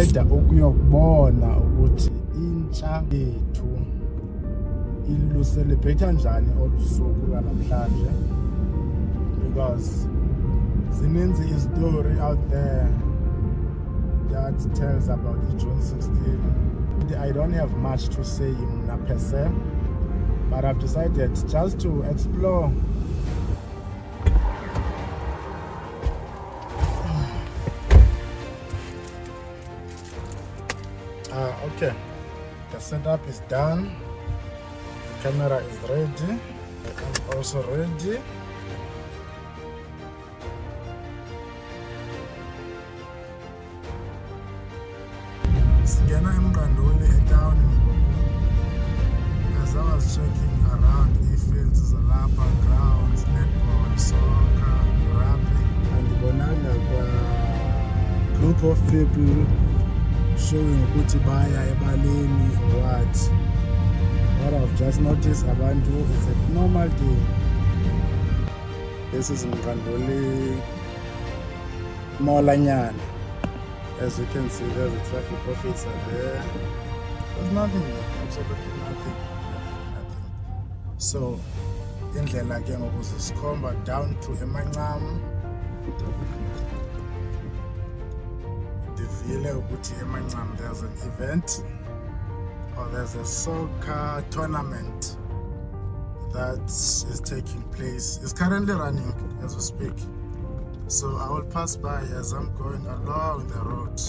decide ukuyokubona ukuthi intsha yethu iluselebrate njani olusuku lwanamhlanje, because zininzi istory out there that tells about June 16. I don't have much to say mna per se, but I've decided just to explore okay, the setup is done, the camera is ready, I'm also ready. Singena Mqanduli town. As I was checking around the fields, zalapha, grounds, netball, soccer, rugby, and a group of people showing ukuthi baya ebaleni or what. What I've just noticed abantu is a normal day. This is Mqanduli Molanyana. As you can see, there's the traffic officer there. There's nothing there, absolutely nothing. So, indlela ke ngokuzikhomba down to Mancam. Divile ukuthi Mancam there's an event or there's a soccer tournament that is taking place. It's currently running as we speak. So I will pass by as I'm going along the road.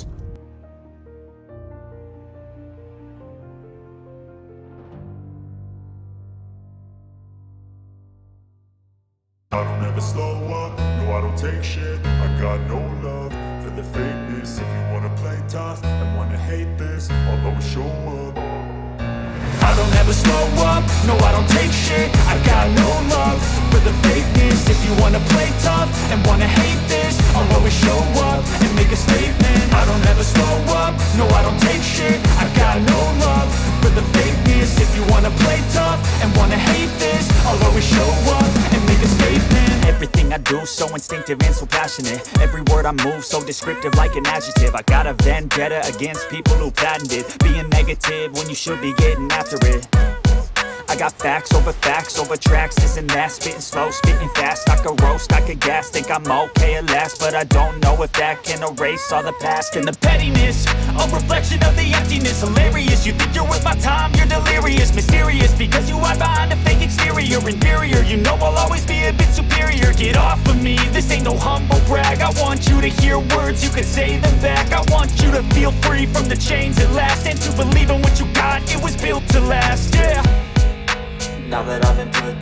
I don't ever slow up, no I don't take shit. I got no love for the fakeness. If you wanna play tough and wanna hate this, I'll always show up. I don't ever slow up, no I don't take shit. I got no love for the fakeness. If you wanna play tough and wanna hate this, I'll always show up and make a statement. I don't ever slow up, no I don't take shit. I got no love for the fakeness. If you wanna play tough and wanna hate this, I'll always show up and make a statement. Everything I do so instinctive and so passionate. Every word I move so descriptive like an adjective. I got a vendetta against people who patented being negative when you should be getting after it. I got facts over tracks, this and that. Spitting slow, spitting fast. I could roast, I could gas. Think I'm okay at last, but I don't know if that can erase all the past. And the pettiness, a reflection of the emptiness. Hilarious, you think you're worth my time, you're delirious. Mysterious, because you hide behind a fake exterior. Inferior, you know I'll always be a bit superior. Get off of me, this ain't no humble brag. I want you to hear words, you can say them back. I want you to feel free from the chains at last, and to believe in what you got, it was built to last, yeah. Now that I've been put